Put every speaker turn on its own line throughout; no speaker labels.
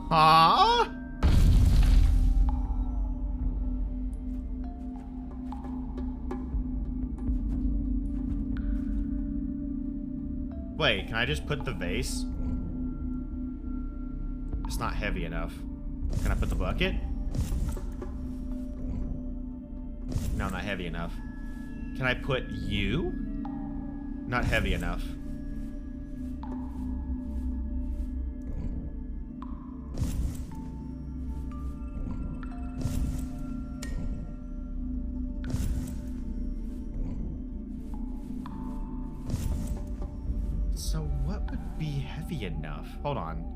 Huh? Wait, can I just put the vase? It's not heavy enough. Can I put the bucket? No, not heavy enough. Can I put you? Not heavy enough. So what would be heavy enough? Hold on.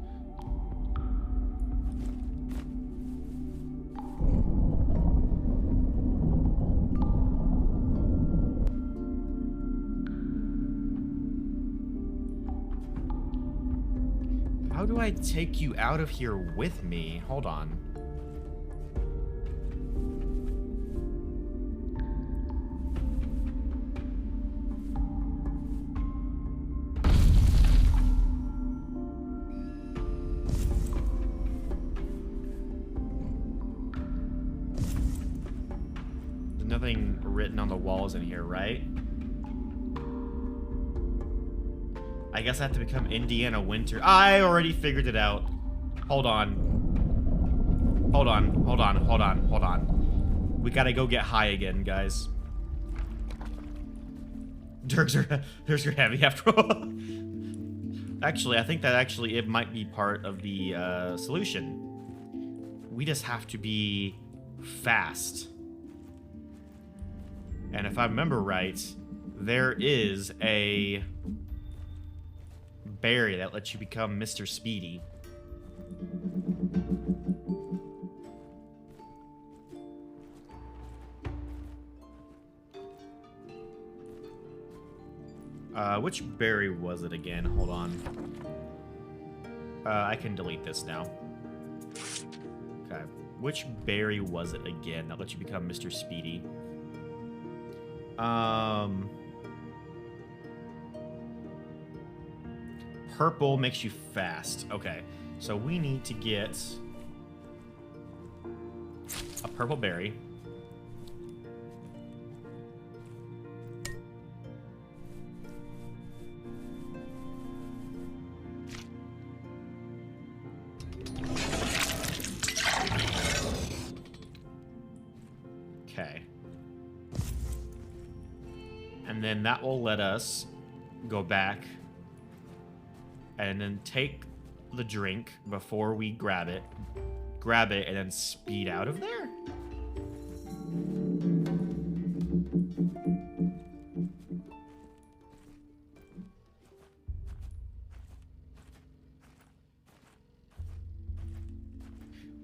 How do I take you out of here with me? Hold on. There's nothing written on the walls in here, right? I guess I have to become Indiana Winter. I already figured it out. Hold on. Hold on. Hold on. Hold on. Hold on. We gotta go get high again, guys. Dirks are heavy after all. Actually, I think that actually it might be part of the solution. We just have to be fast. And if I remember right, there is a berry that lets you become Mr. Speedy. Which berry was it again? Hold on. I can delete this now. Okay. Which berry was it again that lets you become Mr. Speedy? Purple makes you fast. Okay, so we need to get a purple berry. Okay. And then that will let us go back and then take the drink before we grab it, and then speed out of there.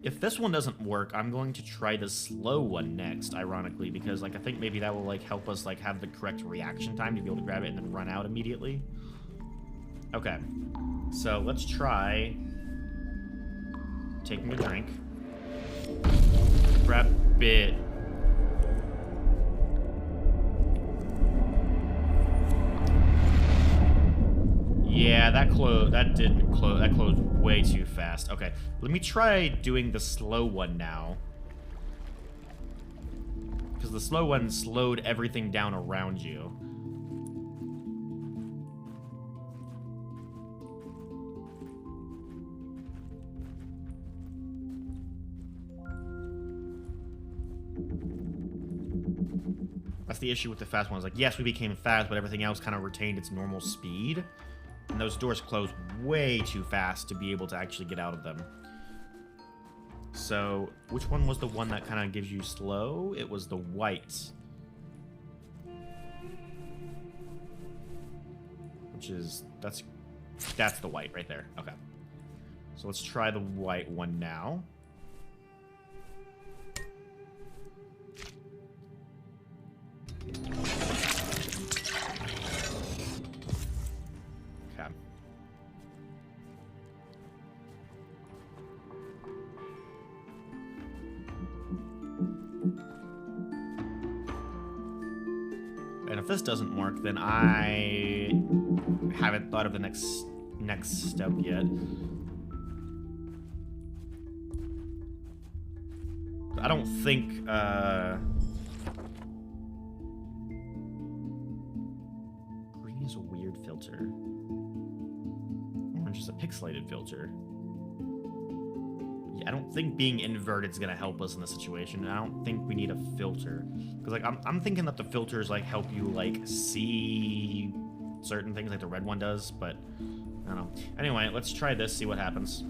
If this one doesn't work, I'm going to try the slow one next, ironically, because like I think maybe that will like help us like have the correct reaction time to be able to grab it and then run out immediately. Okay. So let's try taking a drink. Grab it. Yeah, that didn't close. That closed way too fast. Okay, let me try doing the slow one now. Because the slow one slowed everything down around you. That's the issue with the fast ones. Like, yes, we became fast, but everything else kind of retained its normal speed. And those doors closed way too fast to be able to actually get out of them. So, which one was the one that kind of gives you slow? It was the white. Which is, that's the white right there. Okay. So let's try the white one now. Okay. And if this doesn't work, then I haven't thought of the next step yet. I don't think, green is a weird filter. Orange is a pixelated filter. Yeah, I don't think being inverted is gonna help us in this situation. I don't think we need a filter. Because, like, I'm thinking that the filters, like, help you, like, see certain things like the red one does, but I don't know. Anyway, let's try this, see what happens.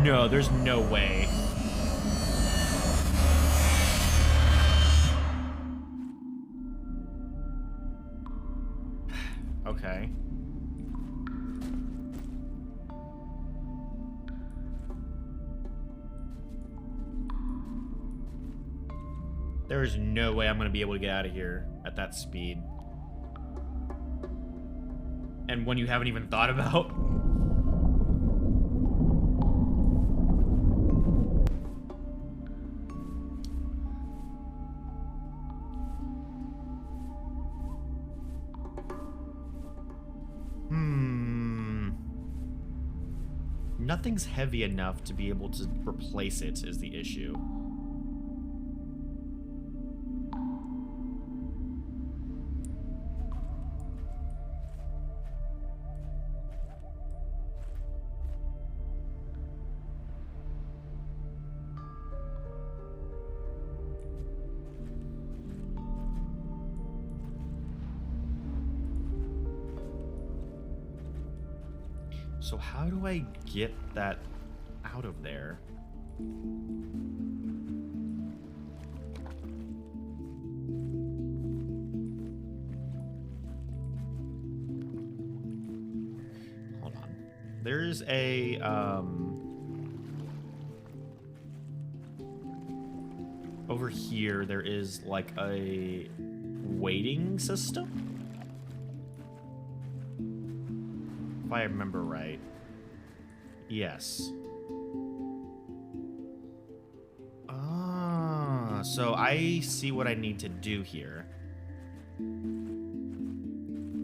No, there's no way. Okay. There is no way I'm going to be able to get out of here at that speed. And one you haven't even thought about. Nothing's heavy enough to be able to replace it is the issue. So how do I get that out of there? Hold on. There's a, over here, there is like a weighting system? If I remember right. Yes. Ah, so I see what I need to do here.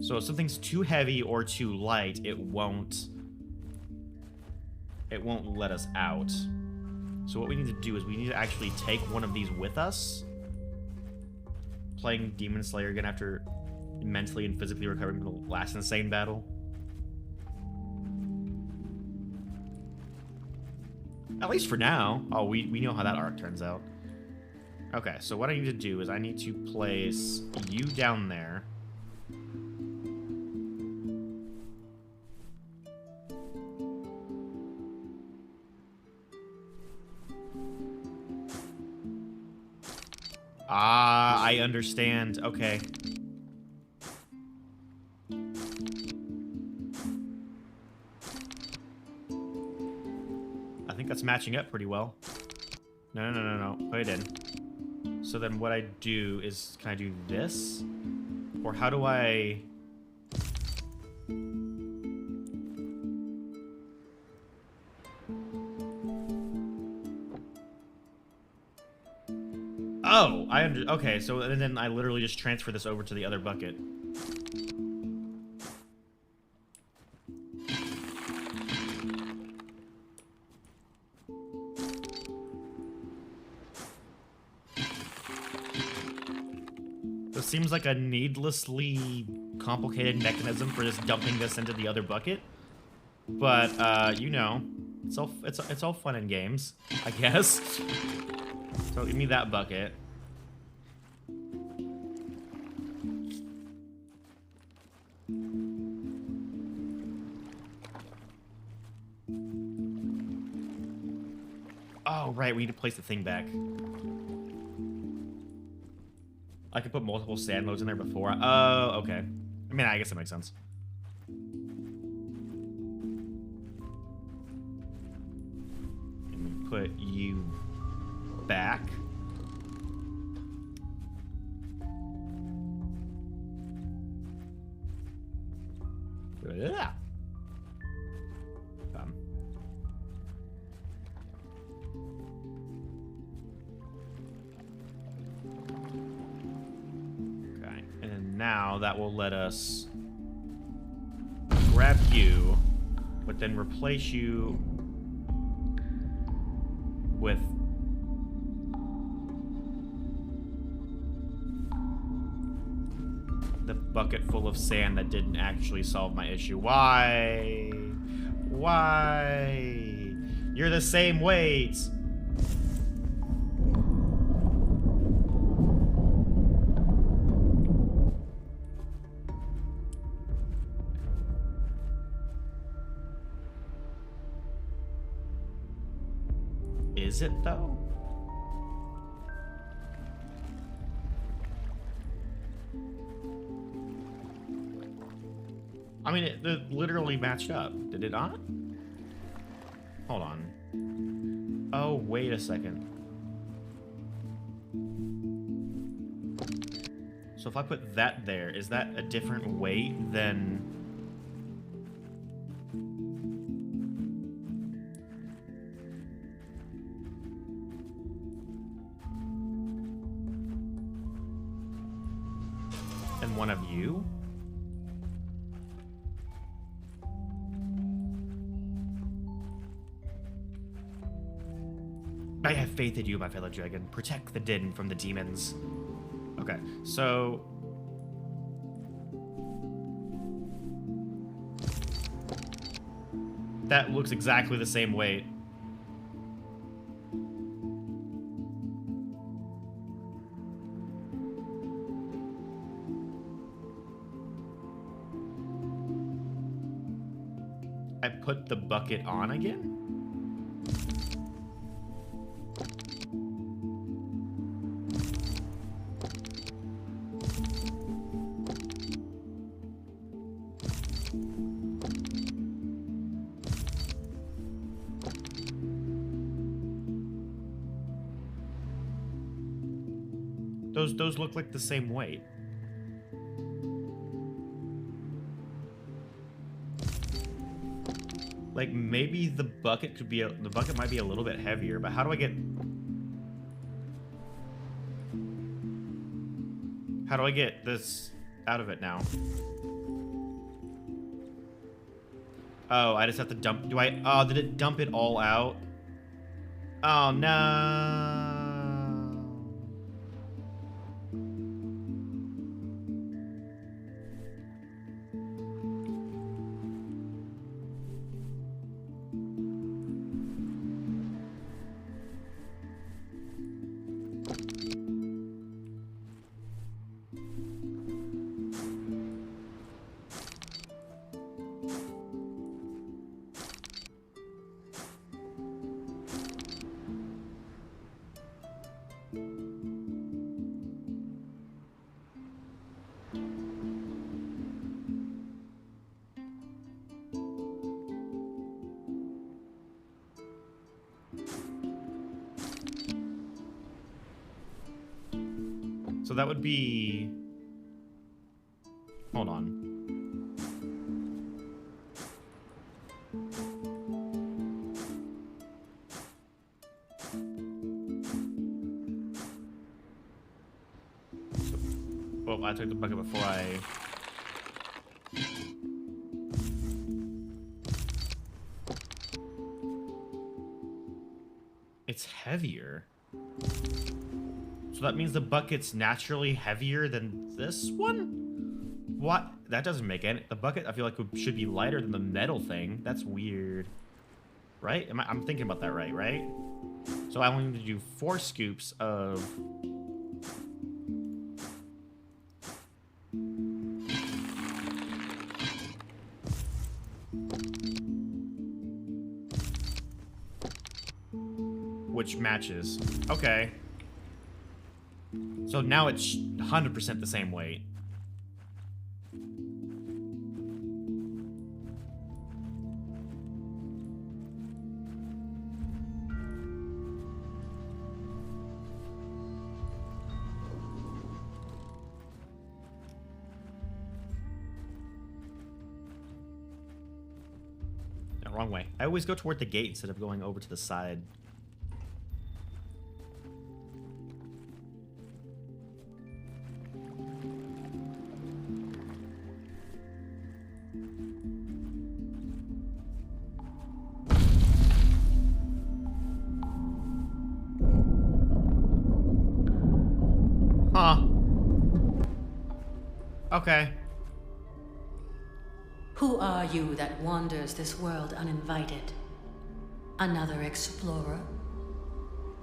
So if something's too heavy or too light, it won't let us out. So what we need to do is we need to actually take one of these with us. Playing Demon Slayer again after mentally and physically recovering from the last insane battle. At least for now. Oh, we know how that arc turns out. Okay, so what I need to do is I need to place you down there. Ah, I understand. Okay. I think that's matching up pretty well. No. Put it in. So then what I do is, can I do this? Or how do I... Oh, okay, so and then I literally just transfer this over to the other bucket. This seems like a needlessly complicated mechanism for just dumping this into the other bucket. But, you know, it's all fun and games, I guess. So give me that bucket. Oh, right, we need to place the thing back. I could put multiple sand loads in there before. Oh, okay. I mean, I guess that makes sense. And put you back. Yeah. Okay, and now that will let us grab you, but then replace you with the bucket full of sand that didn't actually solve my issue. Why? Why? You're the same weight. Is it though? I mean, it literally matched up. Did it not? Hold on. Oh, wait a second. So if I put that there, is that a different weight than... than one of you? I have faith in you, my fellow dragon. Protect the den from the demons. Okay, so... that looks exactly the same weight. I put the bucket on again? Those look like the same weight. Like maybe the bucket could be the bucket might be a little bit heavier, but how do I get this out of it now? Oh, I just have to dump. Oh, did it dump it all out? Oh no. So that would be... hold on. Well, I took the bucket before I... It's heavier. So that means the bucket's naturally heavier than this one? What? That doesn't make any... The bucket, I feel like, should be lighter than the metal thing. That's weird. Right? I'm thinking about that right? So I only need to do 4 scoops of... which matches. Okay. So now it's 100% the same weight. No, wrong way. I always go toward the gate instead of going over to the side. Okay.
Who are you that wanders this world uninvited? Another explorer?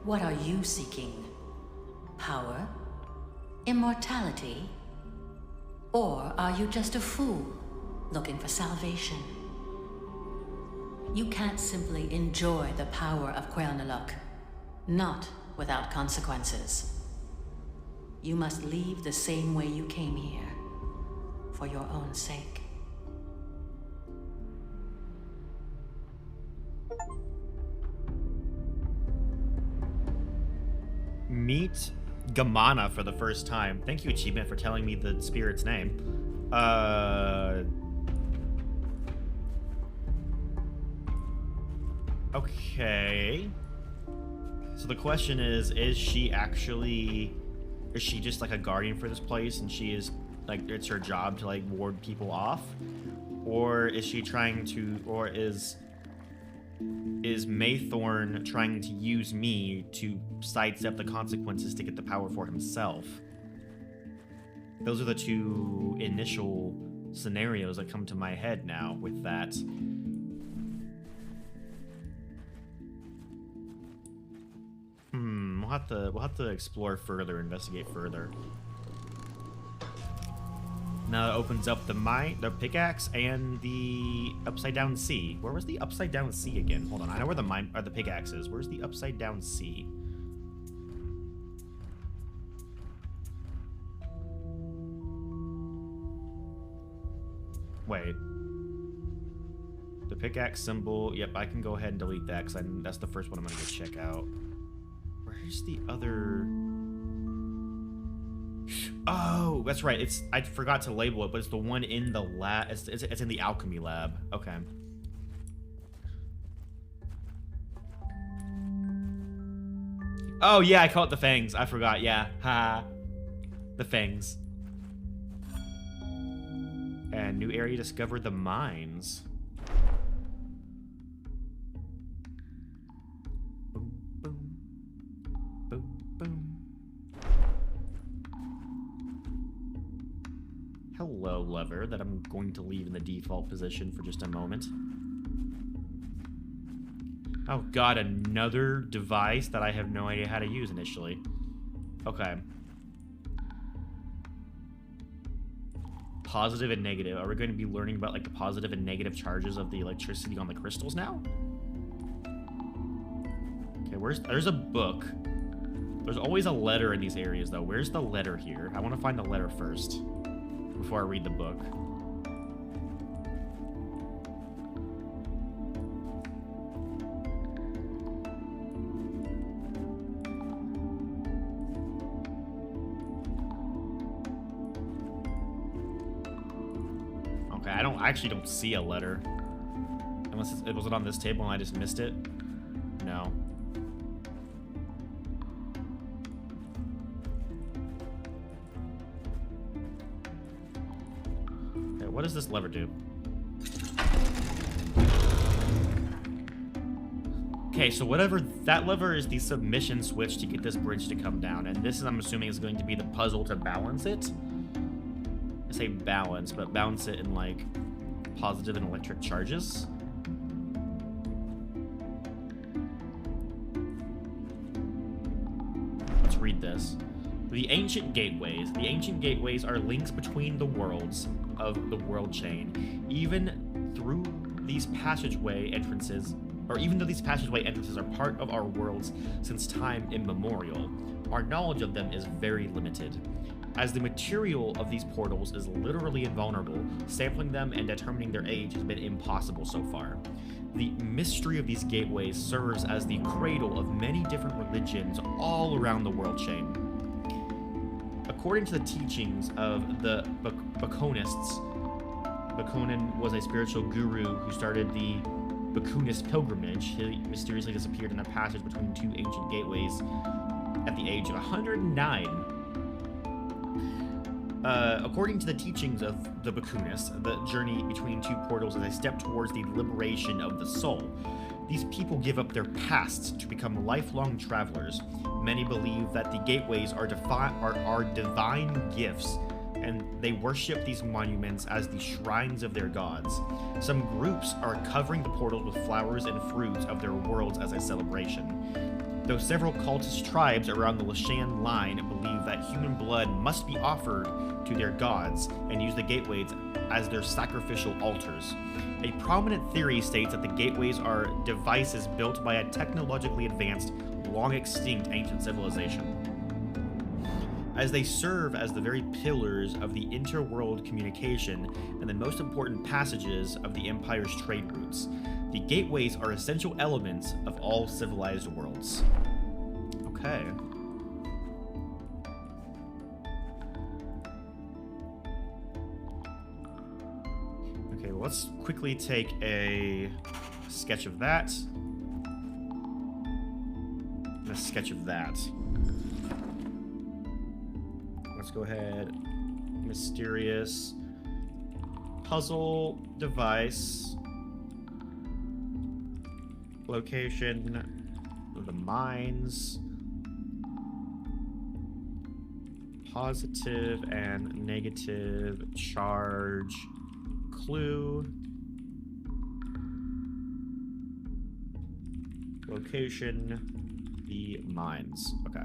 What are you seeking? Power? Immortality? Or are you just a fool looking for salvation? You can't simply enjoy the power of Quern, not without consequences. You must leave the same way you came here, for your own sake.
Meet Gamana for the first time. Thank you, Achievement, for telling me the spirit's name. Okay. So the question is she just like a guardian for this place and she is like, it's her job to like ward people off? Or is she trying to, or is Maythorn trying to use me to sidestep the consequences to get the power for himself? Those are the two initial scenarios that come to my head now with that. We'll have to explore further, investigate further. Now that opens up the pickaxe and the upside down sea. Where was the upside down sea again? Hold on, I know where the pickaxe is. Where's the upside down sea? Wait. The pickaxe symbol. Yep, I can go ahead and delete that because that's the first one I'm gonna go check out. Where's the other? Oh, that's right. I forgot to label it, but it's the one in the lab. It's in the alchemy lab. Okay. Oh yeah, I call it the fangs. I forgot. Yeah, ha. The fangs. And new area discovered, the mines. Boom, boom, boom, boom. Hello, lever, that I'm going to leave in the default position for just a moment. Oh god, another device that I have no idea how to use initially. Okay. Positive and negative. Are we going to be learning about like the positive and negative charges of the electricity on the crystals now? Okay, there's a book. There's always a letter in these areas though. Where's the letter here? I want to find the letter first before I read the book. Okay, I actually don't see a letter. Unless was it on this table and I just missed it? No. Okay, what does this lever do? Okay, so whatever that lever is, the submission switch to get this bridge to come down, and this is, I'm assuming, is going to be the puzzle to balance it. I say balance, but balance it in like positive and electric charges. Let's read this. The ancient gateways. The ancient gateways are links between the worlds of the world chain. Even through these passageway entrances, or even though these passageway entrances are part of our worlds since time immemorial, our knowledge of them is very limited. As the material of these portals is literally invulnerable, sampling them and determining their age has been impossible so far. The mystery of these gateways serves as the cradle of many different religions all around the world chain. According to the teachings of the Bakonists, Bakonin was a spiritual guru who started the Bakunist pilgrimage. He mysteriously disappeared in a passage between two ancient gateways at the age of 109. According to the teachings of the Bakunists, the journey between two portals is a step towards the liberation of the soul. These people give up their pasts to become lifelong travelers. Many believe that the gateways are divine gifts and they worship these monuments as the shrines of their gods. Some groups are covering the portals with flowers and fruits of their worlds as a celebration. Though several cultist tribes around the Lashan line believe that human blood must be offered to their gods and use the gateways as their sacrificial altars. A prominent theory states that the gateways are devices built by a technologically advanced, long-extinct ancient civilization, as they serve as the very pillars of the interworld communication and the most important passages of the Empire's trade routes. The gateways are essential elements of all civilized worlds. Okay. Okay, well, let's quickly take a sketch of that. And a sketch of that. Let's go ahead. Mysterious puzzle device. Location of the mines. Positive and negative charge clue. Location, the mines. Okay.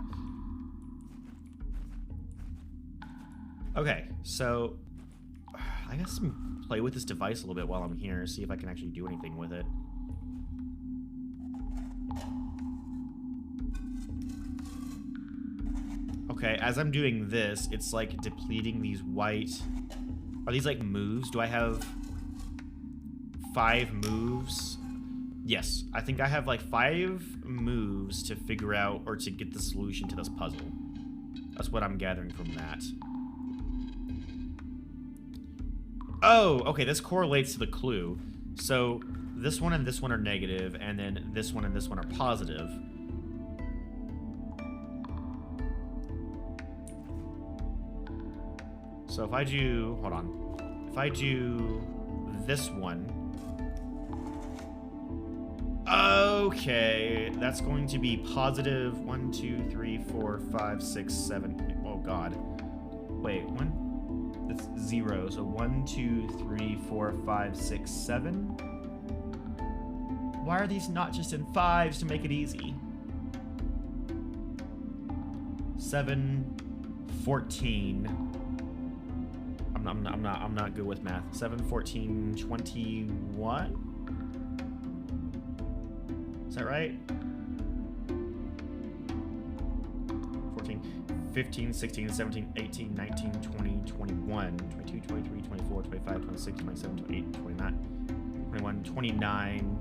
Okay, so I guess I'm play with this device a little bit while I'm here, see if I can actually do anything with it. Okay, as I'm doing this, it's like depleting these white... Are these like moves? Do I have 5 moves? Yes, I think I have like 5 moves to figure out or to get the solution to this puzzle. That's what I'm gathering from that. Oh, okay, this correlates to the clue. So this one and this one are negative, and then this one and this one are positive. So if I do, hold on. If I do this one. Okay, that's going to be positive 1, 2, 3, 4, 5, 6, 7. Oh God. Wait, one. It's 0. So 1, 2, 3, 4, 5, 6, 7. Why are these not just in 5s to make it easy? 7, 14. I'm not good with math. 7, 14, 21. Is that right? 14, 15, 16, 17, 18, 19, 20, 21, 22, 23, 24, 25, 26, 27, 28, 29, 21, 29.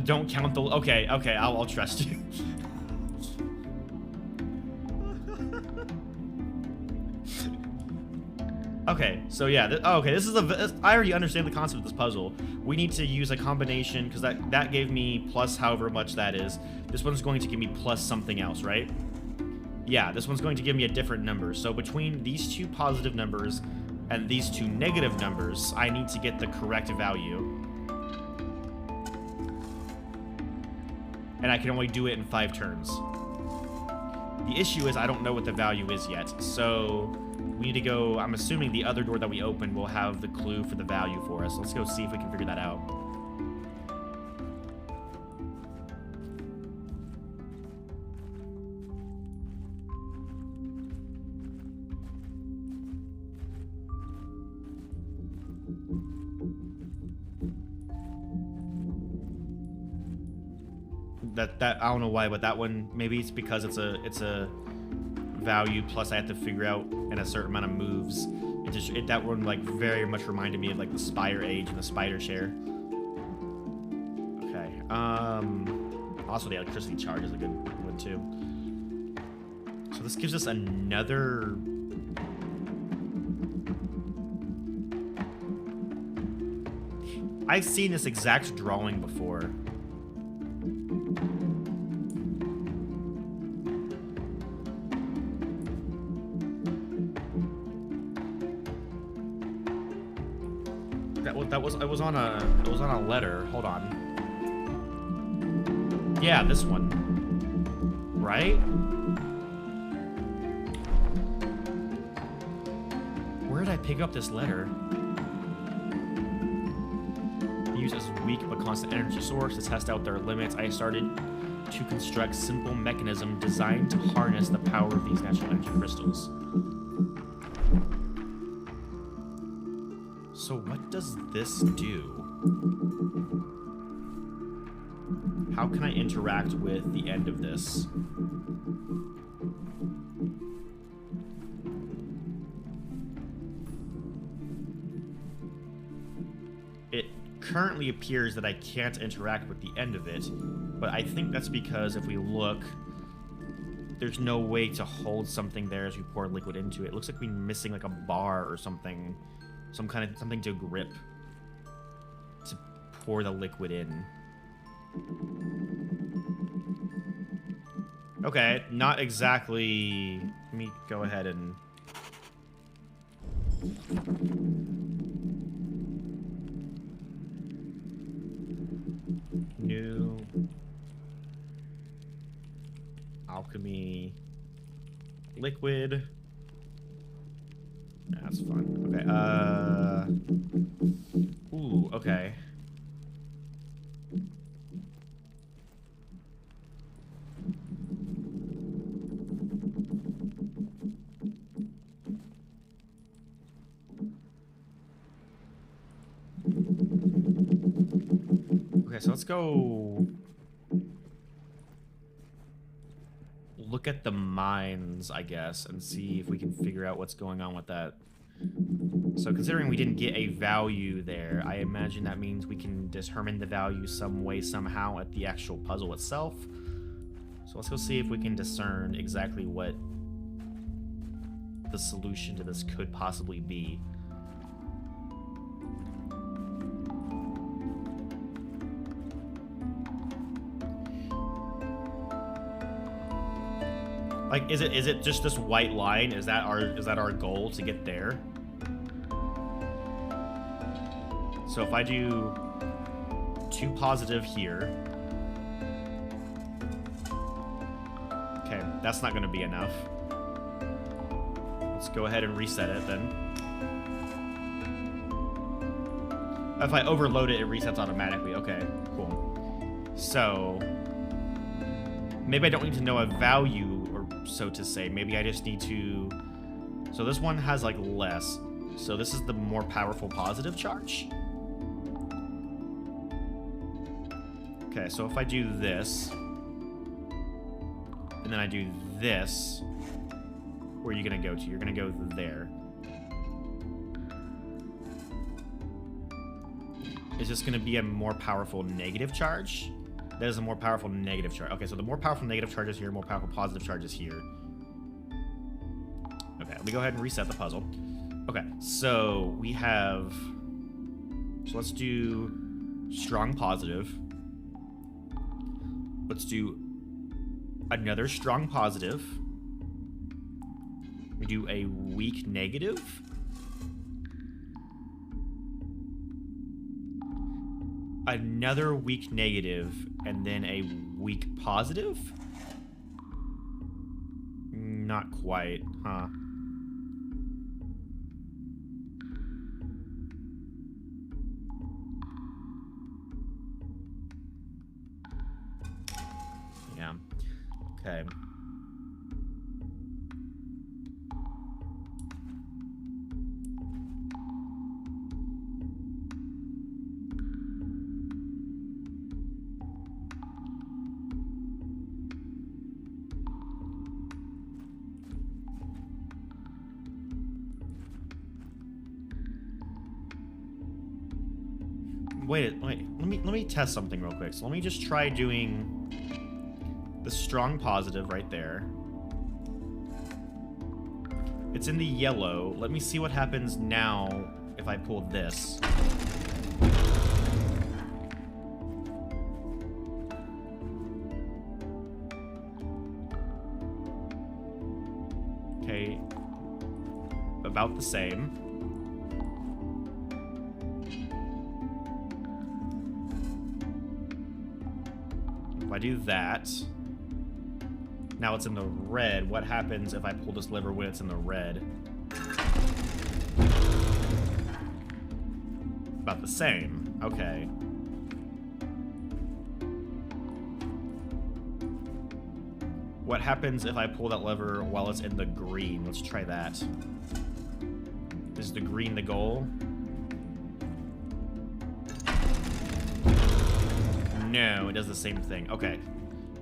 Don't count the... Okay, I'll trust you. Okay, so yeah, this is I already understand the concept of this puzzle. We need to use a combination, because that gave me plus however much that is. This one's going to give me plus something else, right? Yeah, this one's going to give me a different number. So between these 2 positive numbers and these 2 negative numbers, I need to get the correct value. And I can only do it in 5 turns. The issue is I don't know what the value is yet, so we need to go... I'm assuming the other door that we opened will have the clue for the value for us. Let's go see if we can figure that out. That I don't know why, but that one, maybe it's because it's a value plus I have to figure out in a certain amount of moves. That one like very much reminded me of like the Spire Age and the Spider Share. Okay. Also the electricity charge is a good one too. So this gives us another... I've seen this exact drawing before. It was on a letter. Hold on. Yeah, this one. Right? Where did I pick up this letter? Use as weak but constant energy source to test out their limits. I started to construct simple mechanism designed to harness the power of these natural energy crystals. So what does this do? How can I interact with the end of this? It currently appears that I can't interact with the end of it, but I think that's because if we look, there's no way to hold something there as we pour liquid into it. It looks like we're missing like a bar or something, something to grip to pour the liquid in. Okay, not exactly. Let me go ahead and new alchemy liquid. That's fun. Okay. Ooh, okay. Okay, so let's go look at the mines, I guess, and see if we can figure out what's going on with that. So considering we didn't get a value there, I imagine that means we can determine the value some way, somehow at the actual puzzle itself. So let's go see if we can discern exactly what the solution to this could possibly be. Like, is it just this white line? Is that our goal to get there? So if I do 2 positive here, okay, that's not going to be enough. Let's go ahead and reset it then. If I overload it, it resets automatically. Okay, cool. So maybe I don't need to know a value, or so to say. Maybe I just need to... So this one has like less. So this is the more powerful positive charge. Okay, so if I do this, and then I do this, where are you going to go to? You're going to go there. Is this going to be a more powerful negative charge? That is a more powerful negative charge. Okay, so the more powerful negative charge is here, more powerful positive charge is here. Okay, let me go ahead and reset the puzzle. Okay, so we have... So let's do strong positive. Let's do another strong positive. We do a weak negative. Another weak negative, and then a weak positive? Not quite, huh? Yeah. Okay. Wait, let me test something real quick. So let me just try doing the strong positive right there. It's in the yellow. Let me see what happens now if I pull this. Okay. About the same. If I do that, now it's in the red. What happens if I pull this lever when it's in the red? About the same. Okay. What happens if I pull that lever while it's in the green? Let's try that. Is the green the goal? No, it does the same thing. Okay.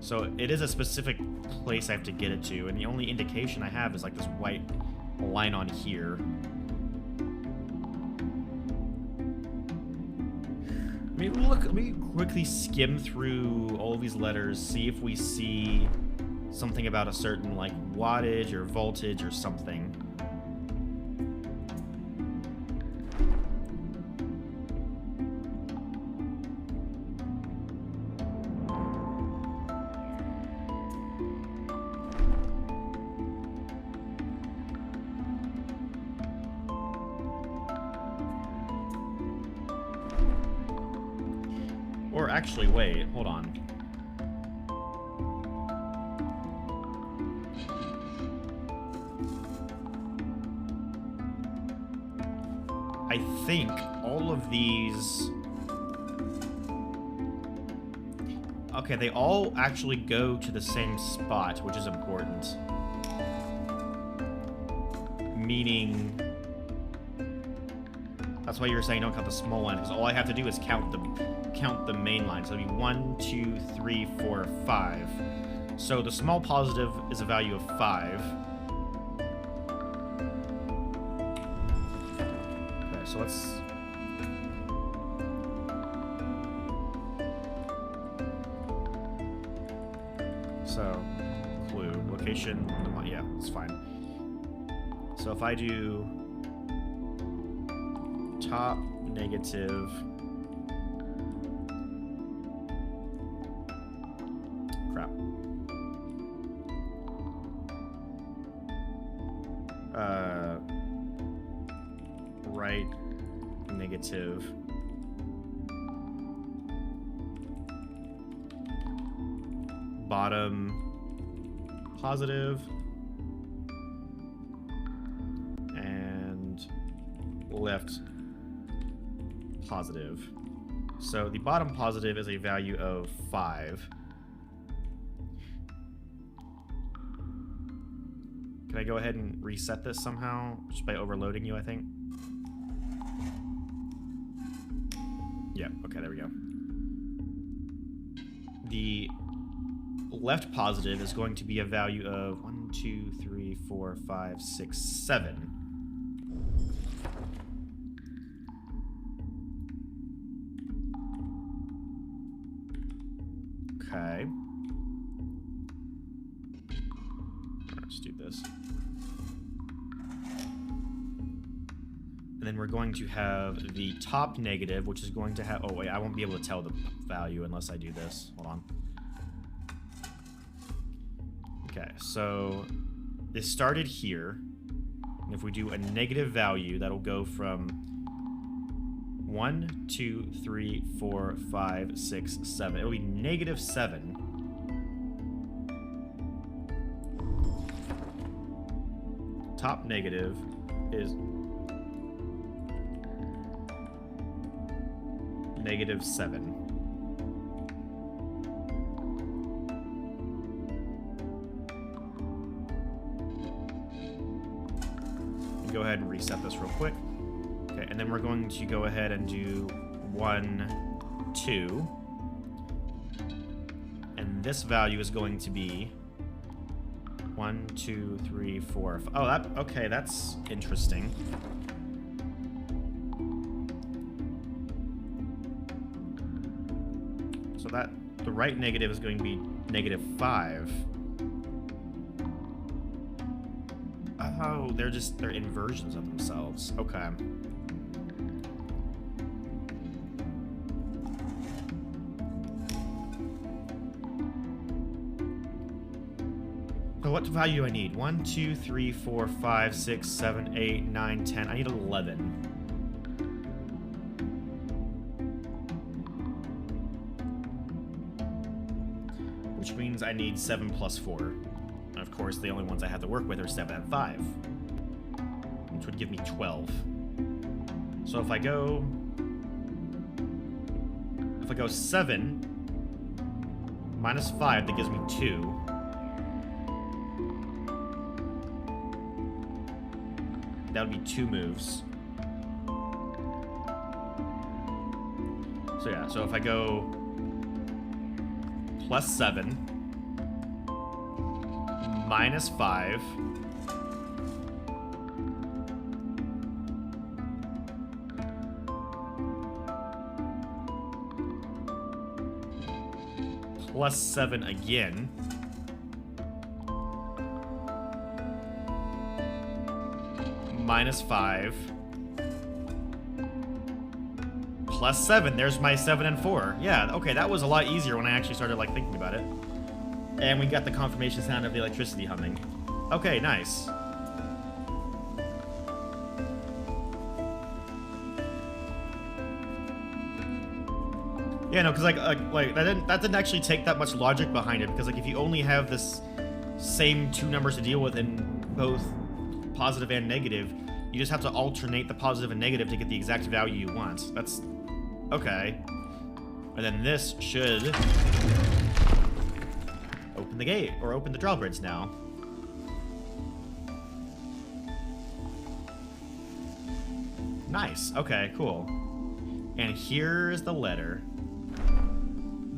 So it is a specific place I have to get it to, and the only indication I have is like this white line on here. Let me quickly skim through all of these letters, see if we see something about a certain like wattage or voltage or something. Or actually, wait, hold on. I think all of these... Okay, they all actually go to the same spot, which is important. Meaning... That's why you were saying don't count the small one, because all I have to do is count the main line. So it'll be 1, 2, 3, 4, 5. So the small positive is a value of 5. Okay, so let's... So, clue, location, yeah, it's fine. So if I do top, negative, crap. Right, negative. Bottom, positive. And left, positive. So the bottom positive is a value of 5. Can I go ahead and reset this somehow? Just by overloading you, I think. Yeah, okay, there we go. The left positive is going to be a value of 1, 2, 3, 4, 5, 6, 7. Okay. Let's do this. And then we're going to have the top negative, which is going to have... Oh, wait, I won't be able to tell the value unless I do this. Hold on. Okay, so this started here. And if we do a negative value, that'll go from 1, 2, 3, 4, 5, 6, 7. It'll be negative 7. Top negative is negative 7. Go ahead and reset this real quick. Okay, and then we're going to go ahead and do 1, 2. And this value is going to be 1, 2, 3, 4. Oh, that... Okay, that's interesting. So that... The right negative is going to be negative 5. Oh, they're inversions of themselves. Okay. So what value do I need? 1, 2, 3, 4, 5, 6, 7, 8, 9, 10. I need 11. which means I need 7 plus 4. And of course, the only ones I have to work with are 7 and 5, which would give me 12. So if I go 7 minus 5, that gives me 2. That would be 2 moves. So yeah, so if I go plus 7 minus 5 plus 7 again. Minus 5. Plus 7. There's my 7 and 4. Yeah, okay, that was a lot easier when I actually started, like, thinking about it. And we got the confirmation sound of the electricity humming. Okay, nice. Yeah, no, because like that didn't actually take that much logic behind it, because like if you only have this same 2 numbers to deal with in both positive and negative, you just have to alternate the positive and negative to get the exact value you want. That's okay. And then this should open the gate, or open the drawbridge now. Nice. Okay, cool. And here's the letter.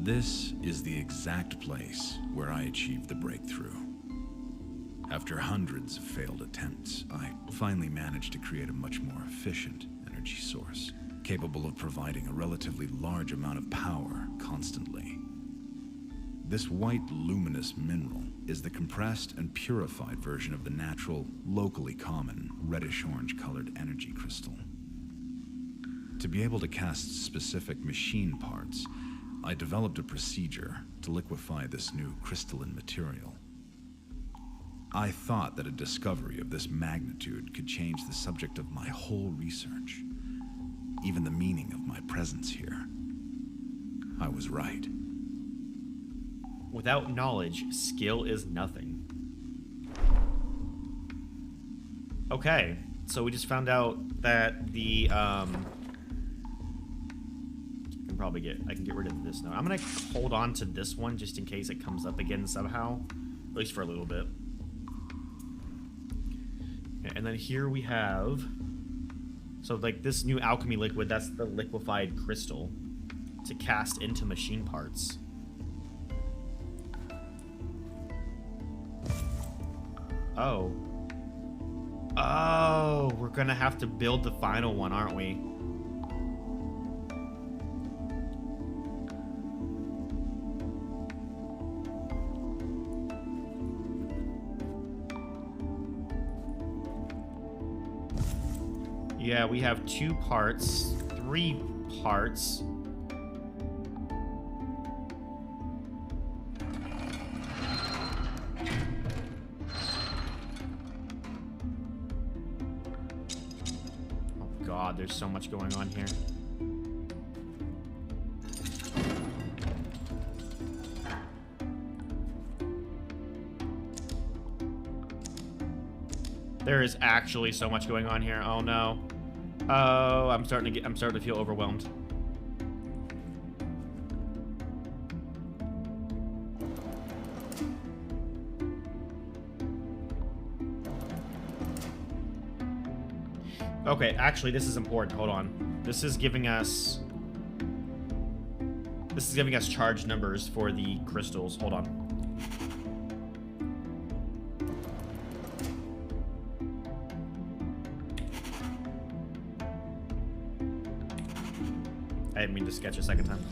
This is the exact place where I achieved the breakthrough. After hundreds of failed attempts, I finally managed to create a much more efficient energy source, capable of providing a relatively large amount of power constantly. This white luminous mineral is the compressed and purified version of the natural, locally common, reddish-orange colored energy crystal. To be able to cast specific machine parts, I developed a procedure to liquefy this new crystalline material. I thought that a discovery of this magnitude could change the subject of my whole research, even the meaning of my presence here. I was right.
Without knowledge, skill is nothing. Okay, so we just found out that the I can get rid of this now. I'm gonna hold on to this one just in case it comes up again somehow, at least for a little bit. Okay, and then here we have, so like this new alchemy liquid, that's the liquefied crystal to cast into machine parts. Oh, we're gonna have to build the final one, aren't we? Yeah, we have 2 parts, 3 parts. Oh God, there's so much going on here. There is actually so much going on here. Oh no. Oh, I'm starting to feel overwhelmed. Okay, actually this is important. Hold on. This is giving us charge numbers for the crystals. Hold on. I didn't mean to sketch a second time.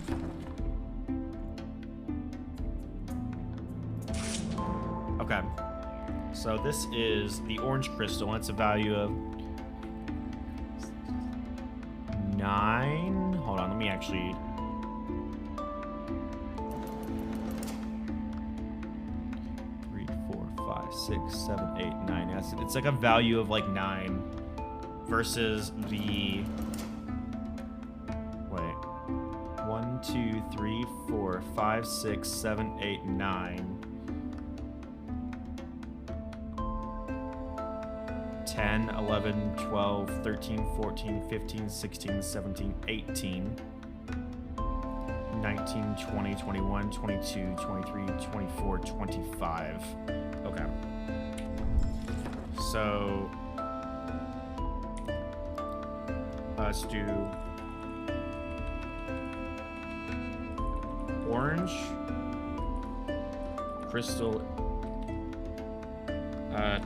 Okay. So this is the orange crystal, and it's a value of 9. Hold on, let me actually... Three, 4, 5, 6, 7, 8, 9. It's like a value of like 9 versus the... 1, 2, 3, 4, 4, 5, 6, 7, 8, 9. 10, 11, 12, 13, 14, 15, 16, 17, 18, 19, 20, 21, 22, 23, 24, 25. Okay. So let's do orange, crystal,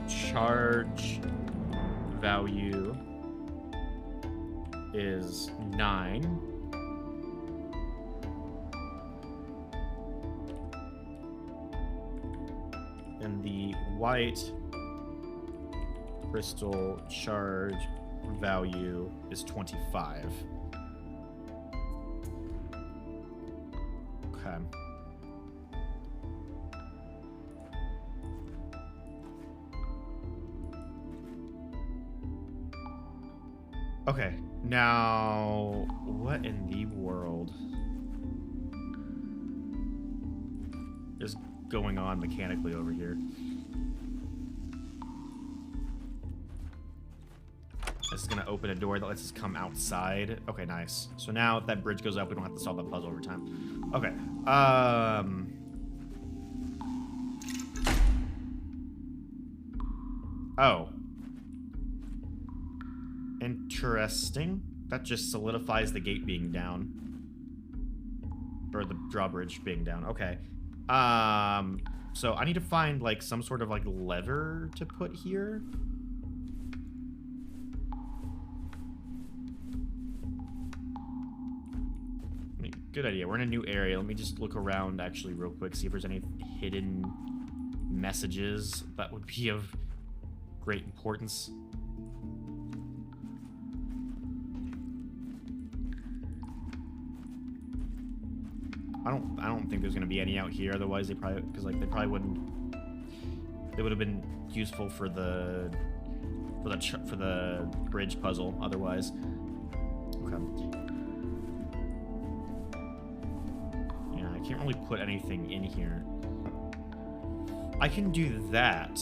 charge value is 9. And the white crystal charge value is 25. Okay. Okay, now what in the world is going on mechanically over here? This is gonna open a door that lets us come outside. Okay, nice. So now if that bridge goes up, we don't have to solve that puzzle over time. Okay. Oh. Interesting. That just solidifies the gate being down. Or the drawbridge being down. Okay. So I need to find like some sort of like lever to put here. Good idea. We're in a new area. Let me just look around actually real quick, see if there's any hidden messages that would be of great importance. I don't think there's gonna be any out here. Otherwise, they probably wouldn't. They would have been useful for the bridge puzzle. Otherwise, okay. Yeah, I can't really put anything in here. I can do that.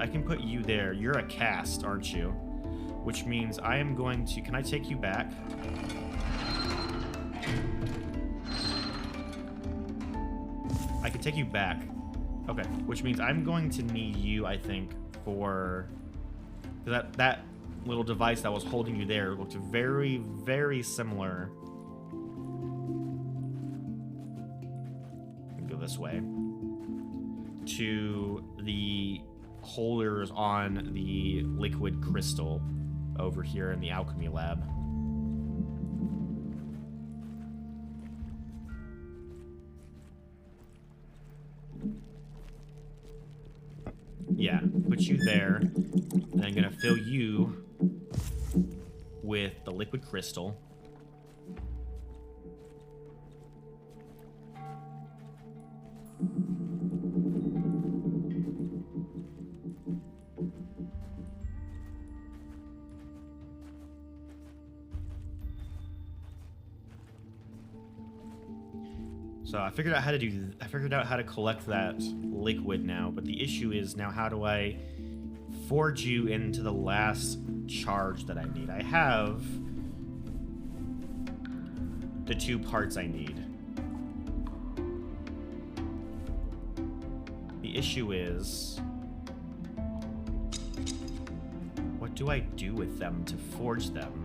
I can put you there. You're a cast, aren't you? Which means I am going to. Can I take you back? I can take you back. Okay, which means I'm going to need you, I think, for that little device that was holding you there looked very, very similar. Go this way. To the holders on the liquid crystal over here in the alchemy lab. Yeah, put you there, and I'm gonna fill you with the liquid crystal. So I figured out how to do. I figured out how to collect that liquid now, but the issue is now how do I forge you into the last charge that I need? I have the 2 parts I need. The issue is, what do I do with them to forge them?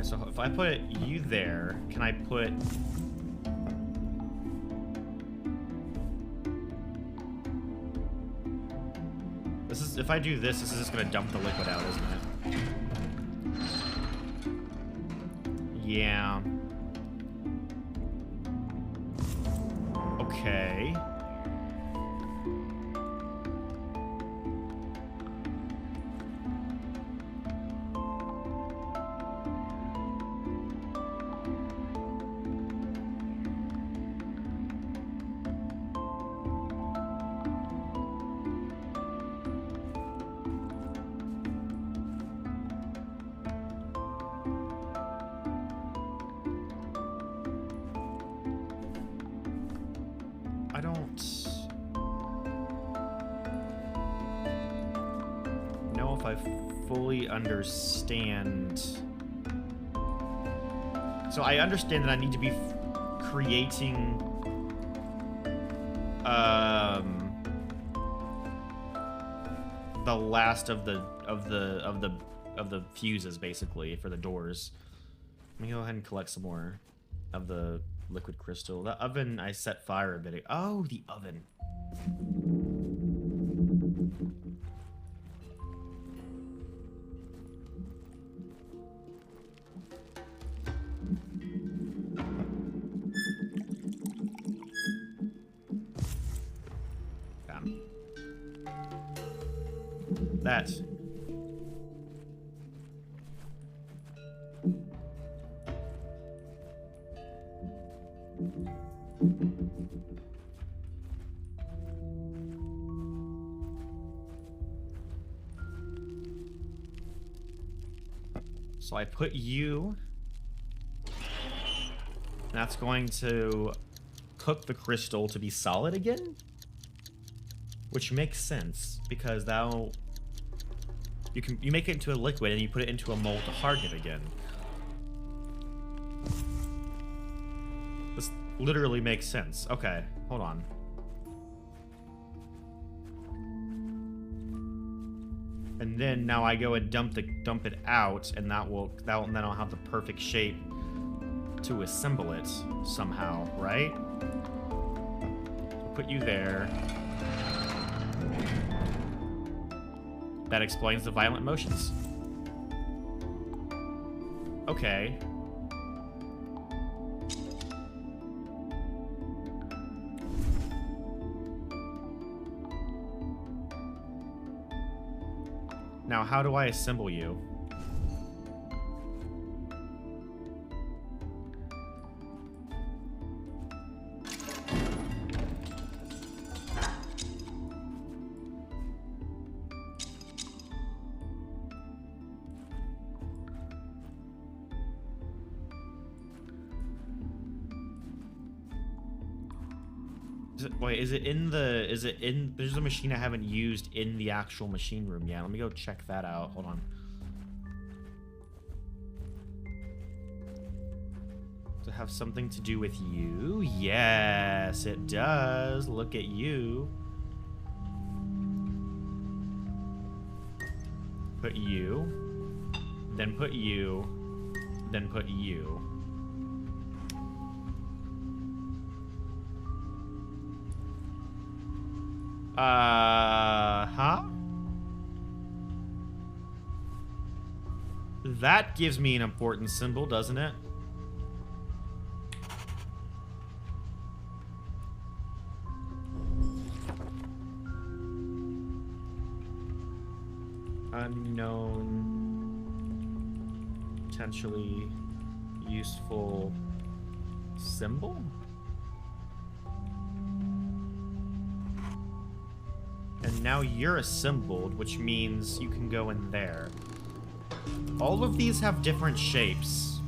So if I put you there, can I put... This is, if I do this, this is just gonna dump the liquid out, isn't it? Yeah. Okay. know if I fully understand. So I understand that I need to be creating the last of the fuses, basically, for the doors. Let me go ahead and collect some more of the liquid crystal. The oven, I set fire a bit. Oh, the oven. That. So I put you. That's going to cook the crystal to be solid again? Which makes sense, because now you make it into a liquid and you put it into a mold to harden it again. This literally makes sense. Okay, hold on. And then now I go and dump it out, and then I'll have the perfect shape to assemble it somehow, right? Put you there. That explains the violent motions. Okay. Now, how do I assemble you? Wait, is it in, there's a machine I haven't used in the actual machine room yet. Let me go check that out. Hold on. Does it have something to do with you? Yes, it does. Look at you. Put you. Then put you. Then put you. Huh? That gives me an important symbol, doesn't it? Unknown, potentially useful symbol? And now you're assembled, which means you can go in there. All of these have different shapes.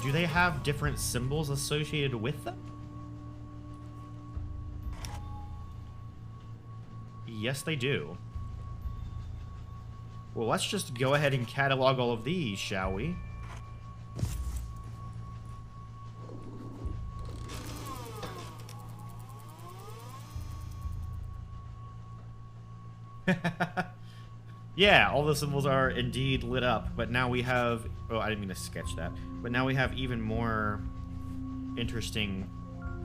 Do they have different symbols associated with them? Yes, they do. Well, let's just go ahead and catalog all of these, shall we? Yeah, all the symbols are indeed lit up, but now we have... Oh, I didn't mean to sketch that. But now we have even more interesting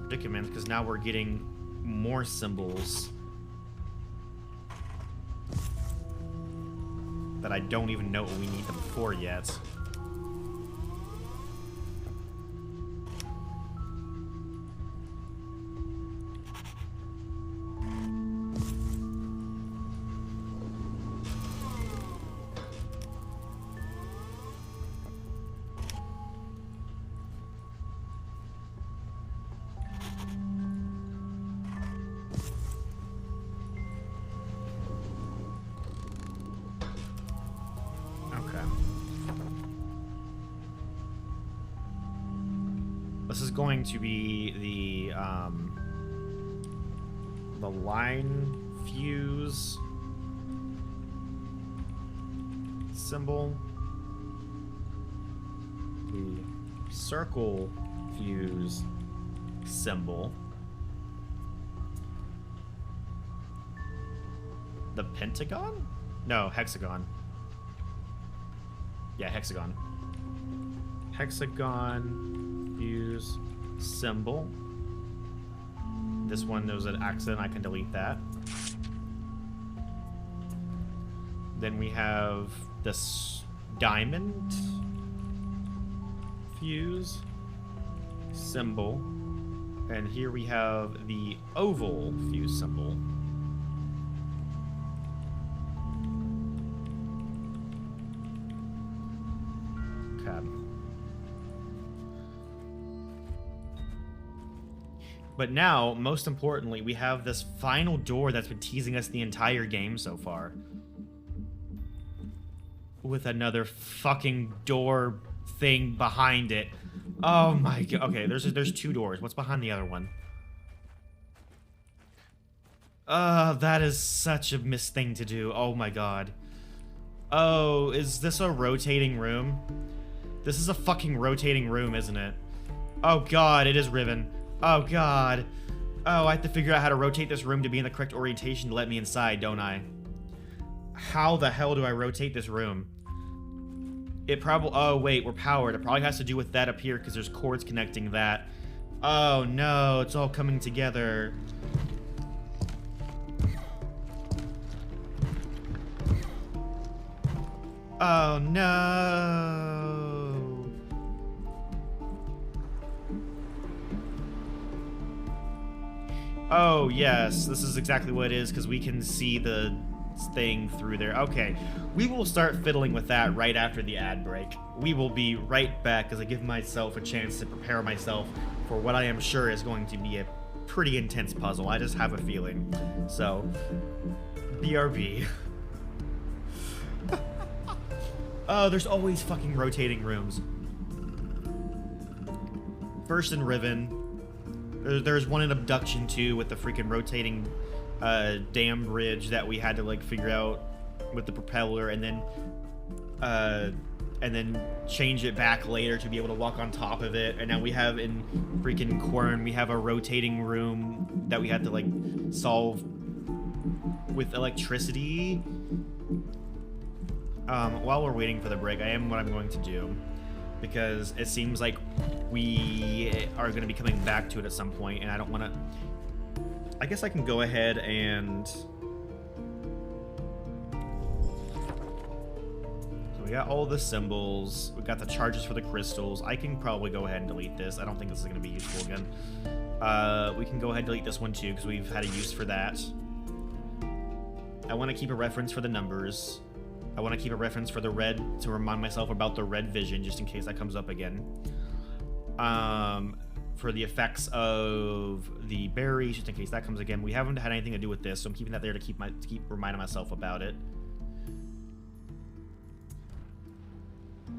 predicaments, because now we're getting more symbols that I don't even know what we need them for yet. This is going to be the line fuse symbol, the circle fuse symbol, the pentagon? No, hexagon. Yeah, hexagon. Hexagon fuse symbol. This one, there was an accident, I can delete that. Then we have this diamond fuse symbol. And here we have the oval fuse symbol. Okay. But now, most importantly, we have this final door that's been teasing us the entire game so far. With another fucking door thing behind it. Oh my god. Okay, there's two doors. What's behind the other one? That is such a missed thing to do. Oh my god. Oh, is this a rotating room? This is a fucking rotating room, isn't it? Oh god, it is Riven. Oh god. Oh, I have to figure out how to rotate this room to be in the correct orientation to let me inside, don't I? How the hell do I rotate this room? It probably... Oh, wait, we're powered. It probably has to do with that up here because there's cords connecting that. Oh, no. It's all coming together. Oh, no. Oh, yes. This is exactly what it is because we can see the thing through there. Okay, we will start fiddling with that right after the ad break. We will be right back as I give myself a chance to prepare myself for what I am sure is going to be a pretty intense puzzle. I just have a feeling. So, BRB. Oh, there's always fucking rotating rooms. Myst and Riven. There's one in Abduction too with the freaking rotating dam bridge that we had to like figure out with the propeller and then change it back later to be able to walk on top of it. And now we have in freaking Quern, we have a rotating room that we had to like solve with electricity. While we're waiting for the break, what I'm going to do, because it seems like we are going to be coming back to it at some point, and I don't want to... I guess I can go ahead and... So we got all the symbols, we got the charges for the crystals. I can probably go ahead and delete this. I don't think this is going to be useful again. We can go ahead and delete this one too, because we've had a use for that. I want to keep a reference for the numbers. I want to keep a reference for the red, to remind myself about the red vision, just in case that comes up again. For the effects of the berries, just in case that comes again. We haven't had anything to do with this, so I'm keeping that there to keep reminding myself about it.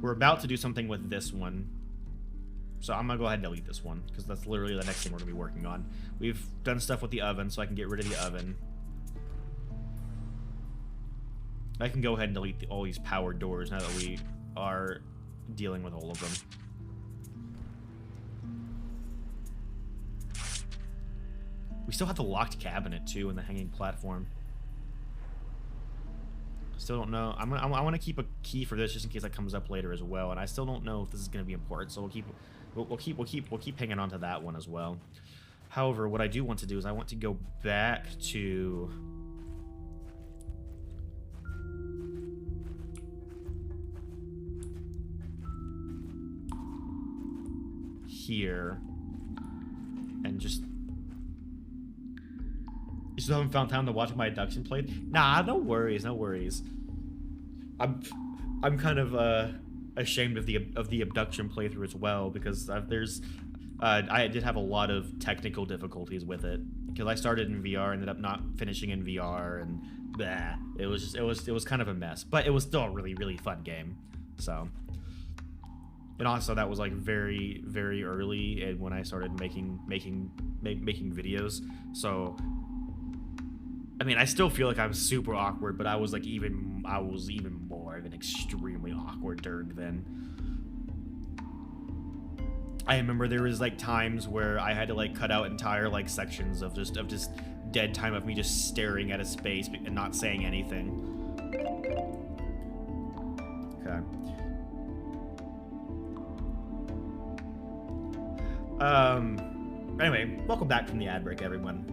We're about to do something with this one, so I'm gonna go ahead and delete this one, because that's literally the next thing we're gonna be working on. We've done stuff with the oven, so I can get rid of the oven. I can go ahead and delete all these powered doors now that we are dealing with all of them. We still have the locked cabinet too and the hanging platform. Still don't know. I want to keep a key for this just in case that comes up later as well. And I still don't know if this is going to be important, so we'll keep hanging on to that one as well. However, what I do want to do is I want to go back to here and just... You still haven't found time to watch my abduction play? Nah, no worries, no worries. I'm kind of ashamed of the abduction playthrough as well, because I did have a lot of technical difficulties with it, because I started in VR, ended up not finishing in VR, and it was kind of a mess. But it was still a really, really fun game. So, and also that was like very, very early and when I started making videos. So, I mean, I still feel like I'm super awkward, but I was even more of an extremely awkward nerd then. I remember there was like times where I had to like cut out entire like sections of just dead time of me just staring at a space and not saying anything. Okay. Anyway, welcome back from the ad break, everyone.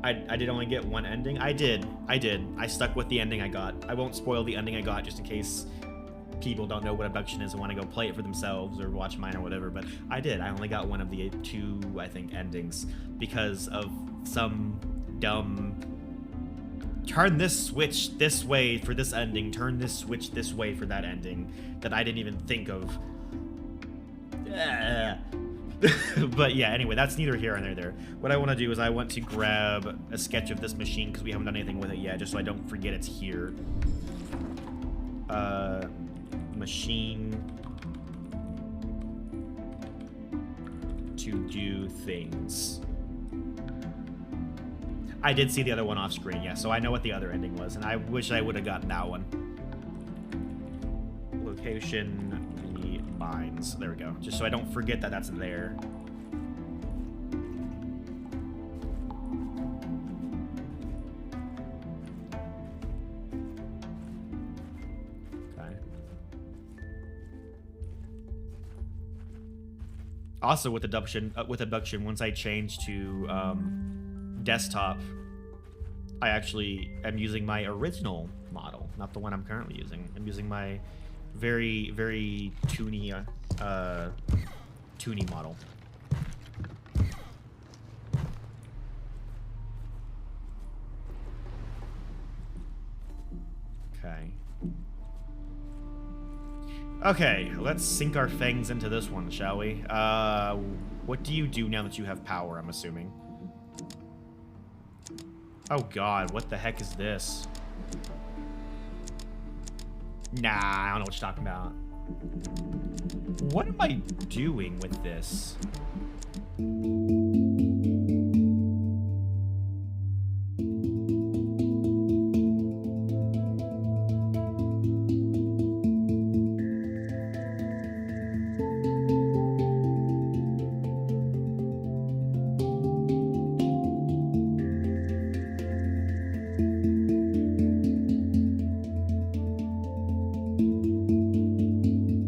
I did only get one ending. I did. I stuck with the ending I got. I won't spoil the ending I got just in case people don't know what abduction is and want to go play it for themselves or watch mine or whatever, but I did. I only got one of the 2, I think, endings because of some dumb turn this switch this way for this ending, turn this switch this way for that ending that I didn't even think of. But yeah, anyway, that's neither here nor there. What I want to do is I want to grab a sketch of this machine because we haven't done anything with it yet, just so I don't forget it's here. Machine to do things. I did see the other one off screen, yeah, so I know what the other ending was, and I wish I would have gotten that one. Location binds. There we go. Just so I don't forget that that's there. Okay. Also, with abduction, once I change to desktop, I actually am using my original model, not the one I'm currently using. I'm using my very, very toony model. Okay. Okay, let's sink our fangs into this one, shall we? What do you do now that you have power, I'm assuming? Oh god, what the heck is this? Nah, I don't know what you're talking about. What am I doing with this?